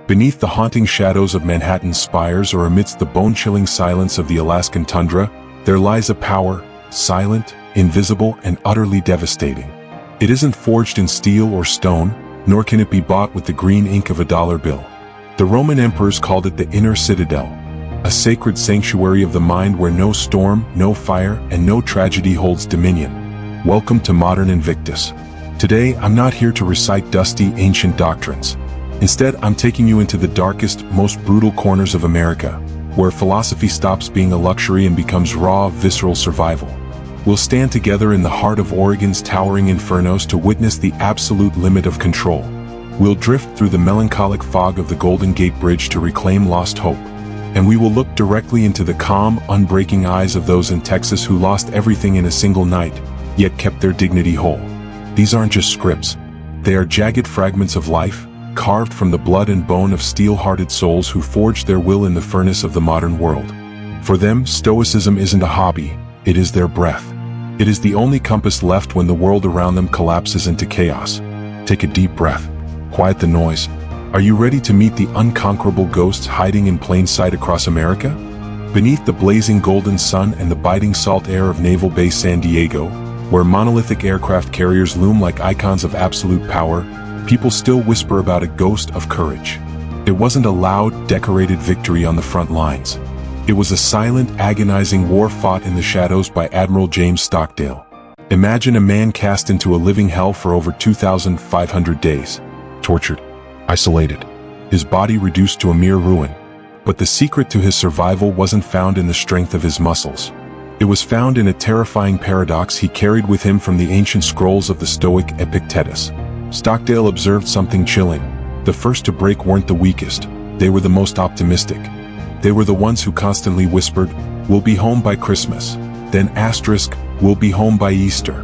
Beneath the haunting shadows of Manhattan's spires or amidst the bone-chilling silence of the Alaskan tundra, there lies a power, silent, invisible, and utterly devastating. It isn't forged in steel or stone, nor can it be bought with the green ink of a dollar bill. The Roman emperors called it the inner citadel, a sacred sanctuary of the mind where no storm, no fire, and no tragedy holds dominion. Welcome to Modern Invictus. Today, I'm not here to recite dusty, ancient doctrines. Instead, I'm taking you into the darkest, most brutal corners of America, where philosophy stops being a luxury and becomes raw, visceral survival. We'll stand together in the heart of Oregon's towering infernos to witness the absolute limit of control. We'll drift through the melancholic fog of the Golden Gate Bridge to reclaim lost hope. And we will look directly into the calm, unbreaking eyes of those in Texas who lost everything in a single night, yet kept their dignity whole. These aren't just scripts. They are jagged fragments of life, carved from the blood and bone of steel-hearted souls who forged their will in the furnace of the modern world. For them, Stoicism isn't a hobby, it is their breath. It is the only compass left when the world around them collapses into chaos. Take a deep breath. Quiet the noise. Are you ready to meet the unconquerable ghosts hiding in plain sight across America? Beneath the blazing golden sun and the biting salt air of Naval Base San Diego, where monolithic aircraft carriers loom like icons of absolute power, people still whisper about a ghost of courage. It wasn't a loud, decorated victory on the front lines. It was a silent, agonizing war fought in the shadows by Admiral James Stockdale. Imagine a man cast into a living hell for over 2,500 days. Tortured, isolated, his body reduced to a mere ruin. But the secret to his survival wasn't found in the strength of his muscles. It was found in a terrifying paradox he carried with him from the ancient scrolls of the Stoic Epictetus. Stockdale observed something chilling. The first to break weren't the weakest, they were the most optimistic. They were the ones who constantly whispered, "We'll be home by Christmas." Then asterisk, "We'll be home by Easter."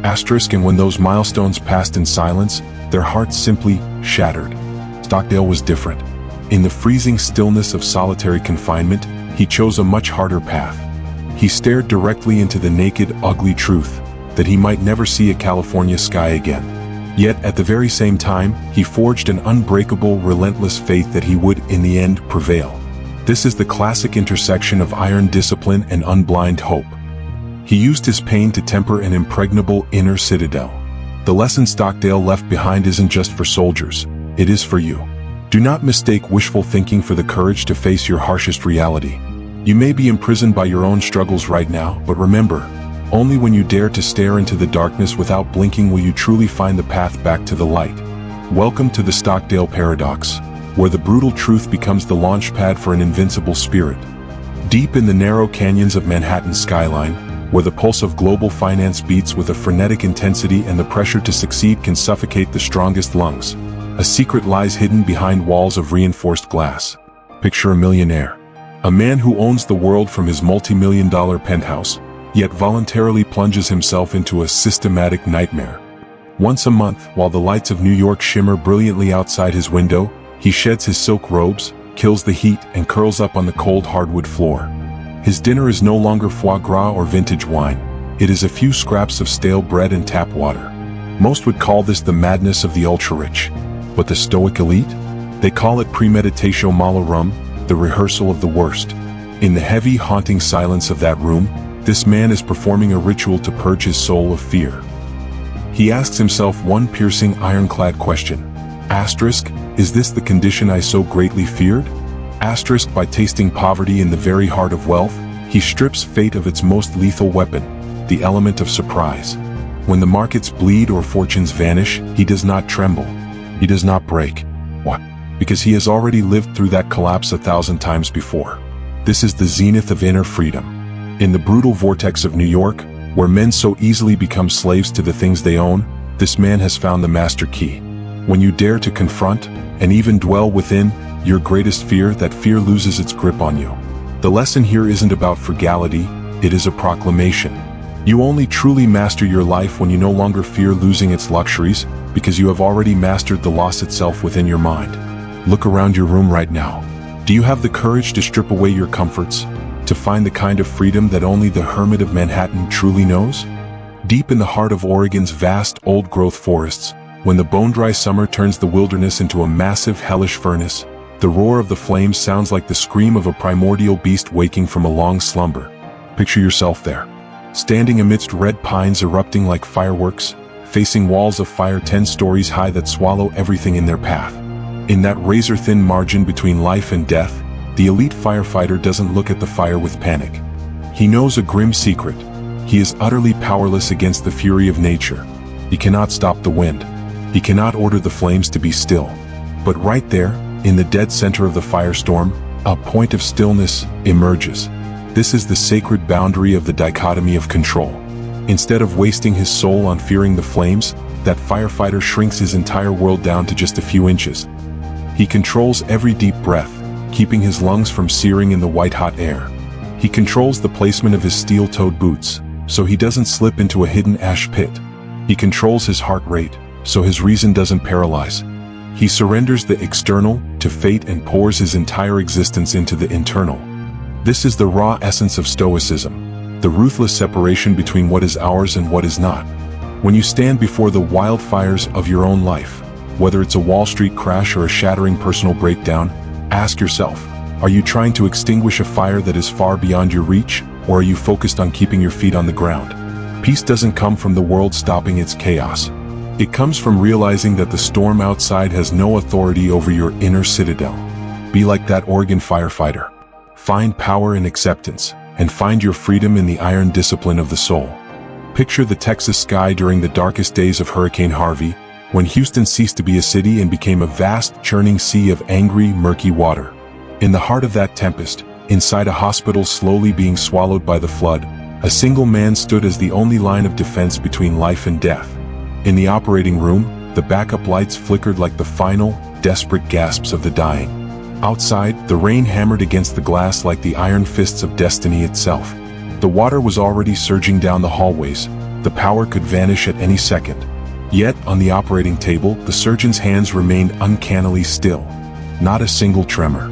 Asterisk, and when those milestones passed in silence, their hearts simply shattered. Stockdale was different. In the freezing stillness of solitary confinement, he chose a much harder path. He stared directly into the naked, ugly truth, that he might never see a California sky again. Yet, at the very same time, he forged an unbreakable, relentless faith that he would, in the end, prevail. This is the classic intersection of iron discipline and unblind hope. He used his pain to temper an impregnable inner citadel. The lesson Stockdale left behind isn't just for soldiers, it is for you. Do not mistake wishful thinking for the courage to face your harshest reality. You may be imprisoned by your own struggles right now, but remember, only when you dare to stare into the darkness without blinking will you truly find the path back to the light. Welcome to the Stockdale Paradox, where the brutal truth becomes the launch pad for an invincible spirit. Deep in the narrow canyons of Manhattan's skyline, where the pulse of global finance beats with a frenetic intensity and the pressure to succeed can suffocate the strongest lungs, a secret lies hidden behind walls of reinforced glass. Picture a millionaire. A man who owns the world from his multi-million-dollar penthouse, yet voluntarily plunges himself into a systematic nightmare. Once a month, while the lights of New York shimmer brilliantly outside his window, he sheds his silk robes, kills the heat, and curls up on the cold hardwood floor. His dinner is no longer foie gras or vintage wine. It is a few scraps of stale bread and tap water. Most would call this the madness of the ultra-rich. But the Stoic elite? They call it premeditatio malorum, the rehearsal of the worst. In the heavy, haunting silence of that room, this man is performing a ritual to purge his soul of fear. He asks himself one piercing, ironclad question. Asterisk, is this the condition I so greatly feared? Asterisk, by tasting poverty in the very heart of wealth, he strips fate of its most lethal weapon, the element of surprise. When the markets bleed or fortunes vanish, he does not tremble. He does not break. Why? Because he has already lived through that collapse 1,000 times before. This is the zenith of inner freedom. In the brutal vortex of New York, where men so easily become slaves to the things they own, this man has found the master key. When you dare to confront, and even dwell within, your greatest fear, that fear loses its grip on you. The lesson here isn't about frugality, it is a proclamation. You only truly master your life when you no longer fear losing its luxuries, because you have already mastered the loss itself within your mind. Look around your room right now. Do you have the courage to strip away your comforts, to find the kind of freedom that only the hermit of Manhattan truly knows? Deep in the heart of Oregon's vast, old-growth forests, when the bone-dry summer turns the wilderness into a massive, hellish furnace, The roar of the flames sounds like the scream of a primordial beast waking from a long slumber. Picture yourself there, standing amidst red pines erupting like fireworks, facing walls of fire 10 stories high that swallow everything in their path. In that razor-thin margin between life and death, the elite firefighter doesn't look at the fire with panic. He knows a grim secret. He is utterly powerless against the fury of nature. He cannot stop the wind. He cannot order the flames to be still. But right there, in the dead center of the firestorm, a point of stillness emerges. This is the sacred boundary of the dichotomy of control. Instead of wasting his soul on fearing the flames, that firefighter shrinks his entire world down to just a few inches. He controls every deep breath, keeping his lungs from searing in the white-hot air. He controls the placement of his steel-toed boots, so he doesn't slip into a hidden ash pit. He controls his heart rate, so his reason doesn't paralyze. He surrenders the external to fate and pours his entire existence into the internal. This is the raw essence of Stoicism, the ruthless separation between what is ours and what is not. When you stand before the wildfires of your own life, whether it's a Wall Street crash or a shattering personal breakdown, ask yourself, are you trying to extinguish a fire that is far beyond your reach, or are you focused on keeping your feet on the ground? Peace doesn't come from the world stopping its chaos. It comes from realizing that the storm outside has no authority over your inner citadel. Be like that Oregon firefighter. Find power in acceptance, and find your freedom in the iron discipline of the soul. Picture the Texas sky during the darkest days of Hurricane Harvey, when Houston ceased to be a city and became a vast, churning sea of angry, murky water. In the heart of that tempest, inside a hospital slowly being swallowed by the flood, a single man stood as the only line of defense between life and death. In the operating room, the backup lights flickered like the final, desperate gasps of the dying. Outside, the rain hammered against the glass like the iron fists of destiny itself. The water was already surging down the hallways. The power could vanish at any second. Yet, on the operating table, the surgeon's hands remained uncannily still. Not a single tremor.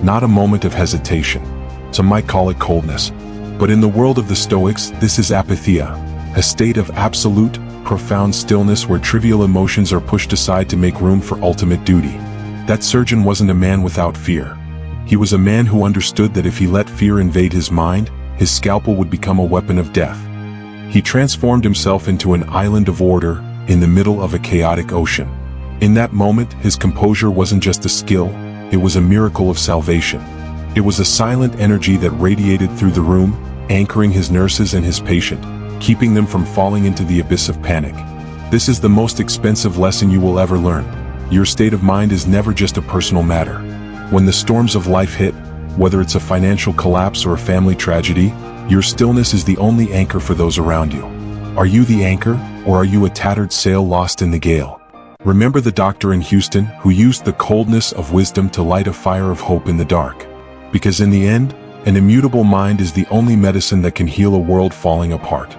Not a moment of hesitation. Some might call it coldness. But in the world of the Stoics, this is apatheia, a state of absolute, profound stillness where trivial emotions are pushed aside to make room for ultimate duty. That surgeon wasn't a man without fear. He was a man who understood that if he let fear invade his mind, his scalpel would become a weapon of death. He transformed himself into an island of order in the middle of a chaotic ocean. In that moment, his composure wasn't just a skill, it was a miracle of salvation. It was a silent energy that radiated through the room, anchoring his nurses and his patient, keeping them from falling into the abyss of panic. This is the most expensive lesson you will ever learn. Your state of mind is never just a personal matter. When the storms of life hit, whether it's a financial collapse or a family tragedy, your stillness is the only anchor for those around you. Are you the anchor, or are you a tattered sail lost in the gale? Remember the doctor in Houston who used the coldness of wisdom to light a fire of hope in the dark. Because in the end, an immutable mind is the only medicine that can heal a world falling apart.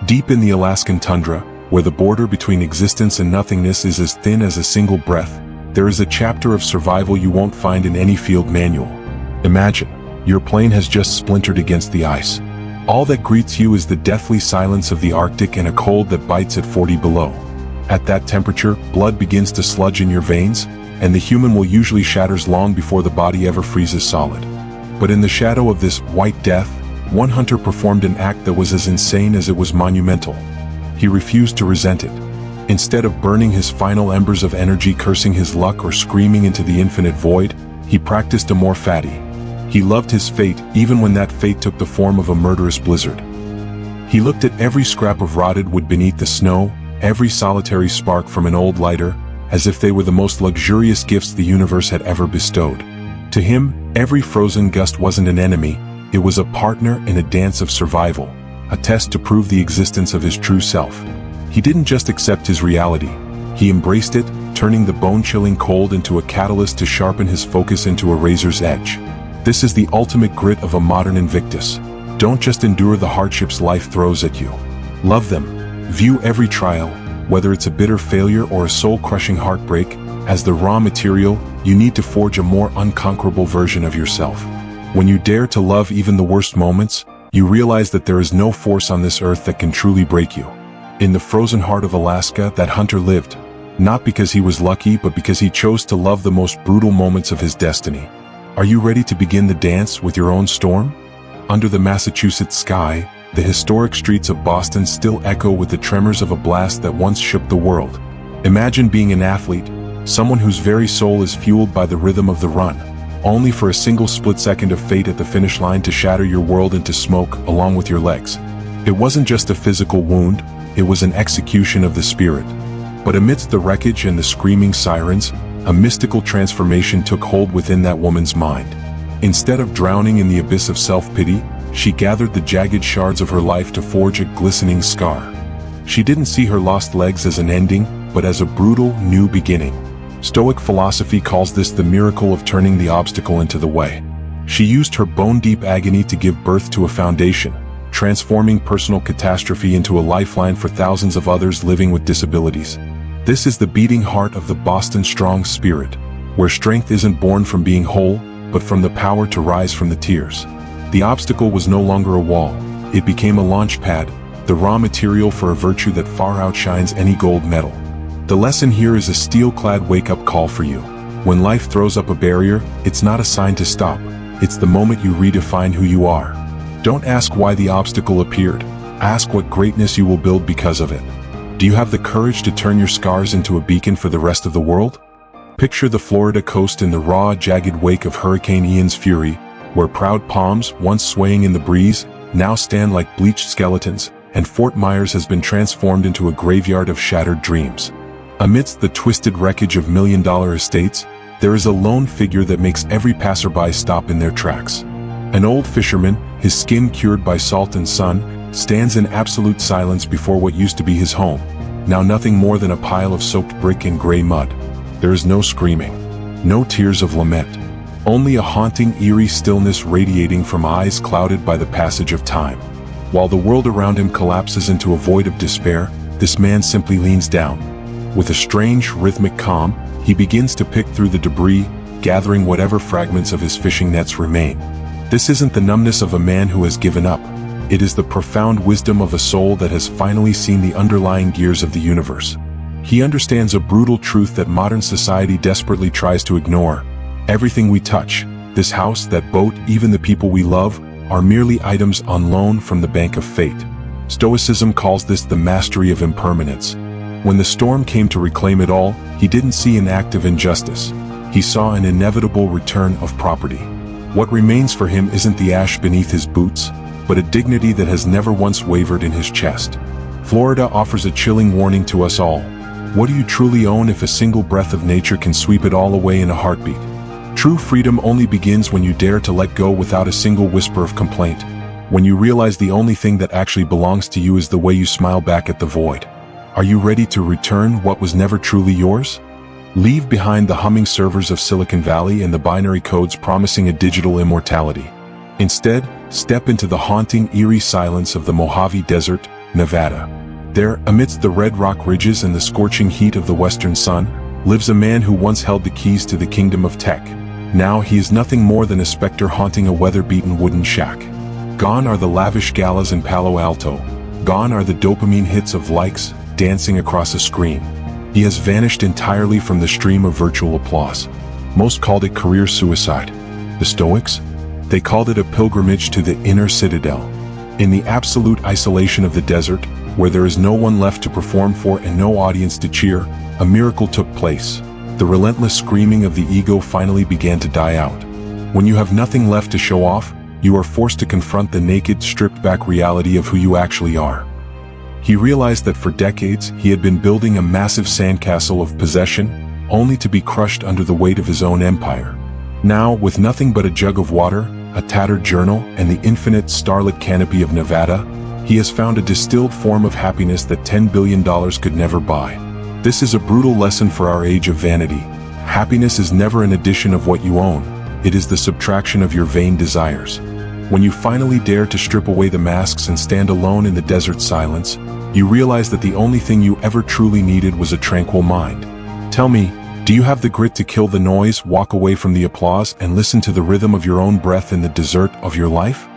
Deep in the Alaskan tundra, where the border between existence and nothingness is as thin as a single breath, there is a chapter of survival you won't find in any field manual. Imagine, your plane has just splintered against the ice. All that greets you is the deathly silence of the Arctic and a cold that bites at 40 below. At that temperature, blood begins to sludge in your veins, and the human will usually shatters long before the body ever freezes solid. But in the shadow of this white death, one hunter performed an act that was as insane as it was monumental. He refused to resent it. Instead of burning his final embers of energy cursing his luck or screaming into the infinite void, he practiced Amor Fati. He loved his fate even when that fate took the form of a murderous blizzard. He looked at every scrap of rotted wood beneath the snow, every solitary spark from an old lighter, as if they were the most luxurious gifts the universe had ever bestowed. To him, every frozen gust wasn't an enemy, it was a partner in a dance of survival. A test to prove the existence of his true self. He didn't just accept his reality, he embraced it, turning the bone-chilling cold into a catalyst to sharpen his focus into a razor's edge. This is the ultimate grit of a modern Invictus. Don't just endure the hardships life throws at you. Love them. View every trial, whether it's a bitter failure or a soul-crushing heartbreak, as the raw material you need to forge a more unconquerable version of yourself. When you dare to love even the worst moments, you realize that there is no force on this earth that can truly break you. In the frozen heart of Alaska, that hunter lived, Not because he was lucky, but because he chose to love the most brutal moments of his destiny. Are you ready to begin the dance with your own storm? Under the Massachusetts sky, the historic streets of Boston still echo with the tremors of a blast that once shook the world. Imagine being an athlete, someone whose very soul is fueled by the rhythm of the run, only for a single split second of fate at the finish line to shatter your world into smoke along with your legs. It wasn't just a physical wound, it was an execution of the spirit. But amidst the wreckage and the screaming sirens, a mystical transformation took hold within that woman's mind. Instead of drowning in the abyss of self-pity, she gathered the jagged shards of her life to forge a glistening scar. She didn't see her lost legs as an ending, but as a brutal, new beginning. Stoic philosophy calls this the miracle of turning the obstacle into the way. She used her bone-deep agony to give birth to a foundation, transforming personal catastrophe into a lifeline for thousands of others living with disabilities. This is the beating heart of the Boston strong spirit, where strength isn't born from being whole, but from the power to rise from the tears. The obstacle was no longer a wall, it became a launch pad, the raw material for a virtue that far outshines any gold medal. The lesson here is a steel-clad wake-up call for you. When life throws up a barrier, it's not a sign to stop, it's the moment you redefine who you are. Don't ask why the obstacle appeared, ask what greatness you will build because of it. Do you have the courage to turn your scars into a beacon for the rest of the world? Picture the Florida coast in the raw, jagged wake of Hurricane Ian's fury, where proud palms, once swaying in the breeze, now stand like bleached skeletons, and Fort Myers has been transformed into a graveyard of shattered dreams. Amidst the twisted wreckage of million-dollar estates, there is a lone figure that makes every passerby stop in their tracks. An old fisherman, his skin cured by salt and sun, stands in absolute silence before what used to be his home, now nothing more than a pile of soaked brick and gray mud. There is no screaming, no tears of lament, only a haunting, eerie stillness radiating from eyes clouded by the passage of time. While the world around him collapses into a void of despair, this man simply leans down. With a strange, rhythmic calm, he begins to pick through the debris, gathering whatever fragments of his fishing nets remain. This isn't the numbness of a man who has given up. It is the profound wisdom of a soul that has finally seen the underlying gears of the universe. He understands a brutal truth that modern society desperately tries to ignore. Everything we touch, this house, that boat, even the people we love, are merely items on loan from the bank of fate. Stoicism calls this the mastery of impermanence. When the storm came to reclaim it all, he didn't see an act of injustice. He saw an inevitable return of property. What remains for him isn't the ash beneath his boots, but a dignity that has never once wavered in his chest. Florida offers a chilling warning to us all. What do you truly own if a single breath of nature can sweep it all away in a heartbeat? True freedom only begins when you dare to let go without a single whisper of complaint, when you realize the only thing that actually belongs to you is the way you smile back at the void. Are you ready to return what was never truly yours? Leave behind the humming servers of Silicon Valley and the binary codes promising a digital immortality. Instead, step into the haunting, eerie silence of the Mojave Desert, Nevada. There, amidst the red rock ridges and the scorching heat of the western sun, lives a man who once held the keys to the kingdom of tech. Now he is nothing more than a specter haunting a weather-beaten wooden shack. Gone are the lavish galas in Palo Alto. Gone are the dopamine hits of likes dancing across a screen. He has vanished entirely from the stream of virtual applause. Most called it career suicide. The Stoics? They called it a pilgrimage to the inner citadel. In the absolute isolation of the desert, where there is no one left to perform for and no audience to cheer, a miracle took place. The relentless screaming of the ego finally began to die out. When you have nothing left to show off, you are forced to confront the naked, stripped-back reality of who you actually are. He realized that for decades, he had been building a massive sandcastle of possession, only to be crushed under the weight of his own empire. Now, with nothing but a jug of water, a tattered journal, and the infinite starlit canopy of Nevada, he has found a distilled form of happiness that $10 billion could never buy. This is a brutal lesson for our age of vanity. Happiness is never an addition of what you own, it is the subtraction of your vain desires. When you finally dare to strip away the masks and stand alone in the desert silence, you realize that the only thing you ever truly needed was a tranquil mind. Tell me, do you have the grit to kill the noise, walk away from the applause, and listen to the rhythm of your own breath in the desert of your life?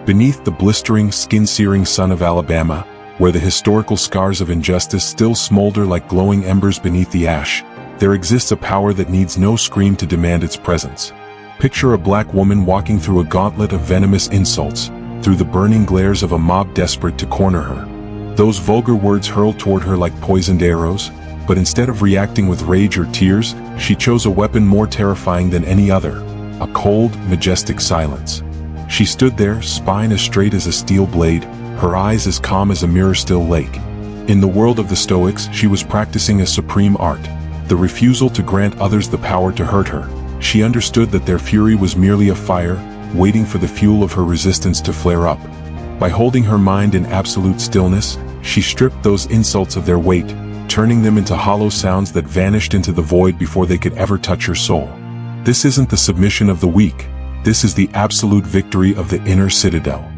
Beneath the blistering, skin-searing sun of Alabama, where the historical scars of injustice still smolder like glowing embers beneath the ash, there exists a power that needs no scream to demand its presence. Picture a black woman walking through a gauntlet of venomous insults, through the burning glares of a mob desperate to corner her. Those vulgar words hurled toward her like poisoned arrows, but instead of reacting with rage or tears, she chose a weapon more terrifying than any other, a cold, majestic silence. She stood there, spine as straight as a steel blade, her eyes as calm as a mirror-still lake. In the world of the Stoics, she was practicing a supreme art, the refusal to grant others the power to hurt her. She understood that their fury was merely a fire, waiting for the fuel of her resistance to flare up. By holding her mind in absolute stillness, she stripped those insults of their weight, turning them into hollow sounds that vanished into the void before they could ever touch her soul. This isn't the submission of the weak, this is the absolute victory of the inner citadel.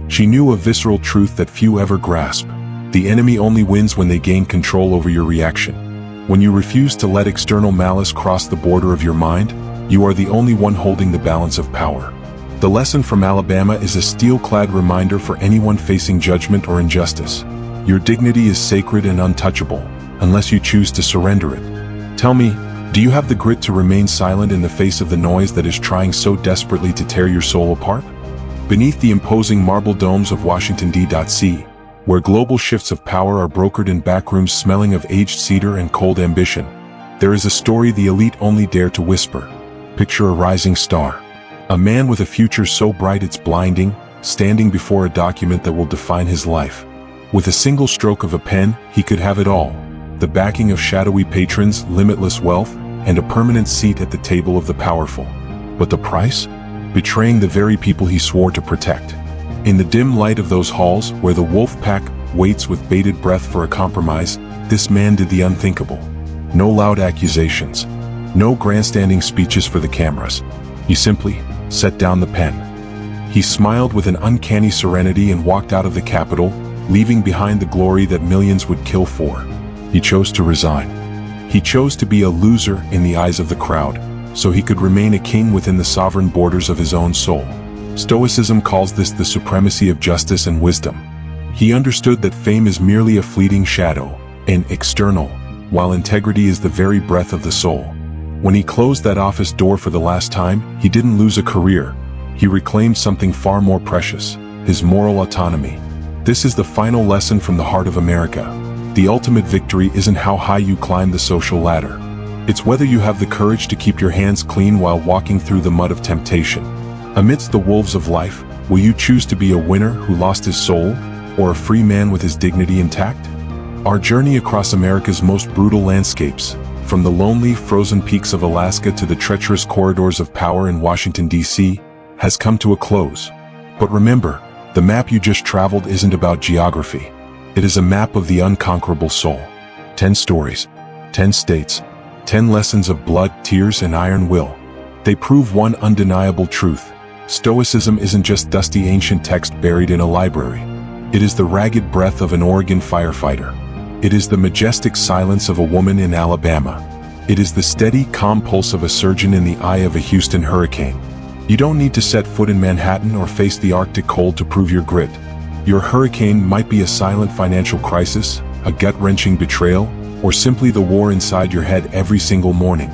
She knew a visceral truth that few ever grasp. The enemy only wins when they gain control over your reaction. When you refuse to let external malice cross the border of your mind, you are the only one holding the balance of power. The lesson from Alabama is a steel-clad reminder for anyone facing judgment or injustice. Your dignity is sacred and untouchable, unless you choose to surrender it. Tell me, do you have the grit to remain silent in the face of the noise that is trying so desperately to tear your soul apart? Beneath the imposing marble domes of Washington, D.C., where global shifts of power are brokered in backrooms smelling of aged cedar and cold ambition, there is a story the elite only dare to whisper. Picture a rising star. A man with a future so bright it's blinding, standing before a document that will define his life. With a single stroke of a pen, he could have it all. The backing of shadowy patrons, limitless wealth, and a permanent seat at the table of the powerful. But the price? Betraying the very people he swore to protect. In the dim light of those halls, where the wolf pack waits with bated breath for a compromise, this man did the unthinkable. No loud accusations. No grandstanding speeches for the cameras. He simply set down the pen. He smiled with an uncanny serenity and walked out of the Capitol, leaving behind the glory that millions would kill for. He chose to resign. He chose to be a loser in the eyes of the crowd, so he could remain a king within the sovereign borders of his own soul. Stoicism calls this the supremacy of justice and wisdom. He understood that fame is merely a fleeting shadow, an external, while integrity is the very breath of the soul. When he closed that office door for the last time, he didn't lose a career. He reclaimed something far more precious, his moral autonomy. This is the final lesson from the heart of America. The ultimate victory isn't how high you climb the social ladder. It's whether you have the courage to keep your hands clean while walking through the mud of temptation. Amidst the wolves of life, will you choose to be a winner who lost his soul, or a free man with his dignity intact? Our journey across America's most brutal landscapes, from the lonely, frozen peaks of Alaska to the treacherous corridors of power in Washington, D.C., has come to a close. But remember, the map you just traveled isn't about geography. It is a map of the unconquerable soul. 10 stories, 10 states, 10 lessons of blood, tears, and iron will. They prove one undeniable truth. Stoicism isn't just dusty ancient text buried in a library. It is the ragged breath of an Oregon firefighter. It is the majestic silence of a woman in Alabama. It is the steady, calm pulse of a surgeon in the eye of a Houston hurricane. You don't need to set foot in Manhattan or face the Arctic cold to prove your grit. Your hurricane might be a silent financial crisis, a gut-wrenching betrayal, or simply the war inside your head every single morning.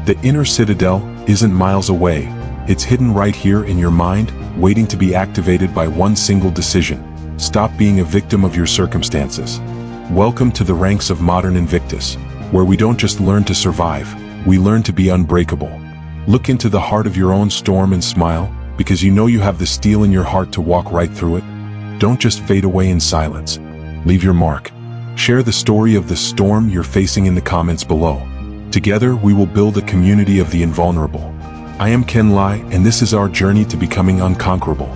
The inner citadel isn't miles away. It's hidden right here in your mind, waiting to be activated by one single decision. Stop being a victim of your circumstances. Welcome to the ranks of modern Invictus, where we don't just learn to survive, we learn to be unbreakable. Look into the heart of your own storm and smile, because you know you have the steel in your heart to walk right through it. Don't just fade away in silence. Leave your mark. Share the story of the storm you're facing in the comments below. Together, we will build a community of the invulnerable. I am Ken Lai, and this is our journey to becoming unconquerable.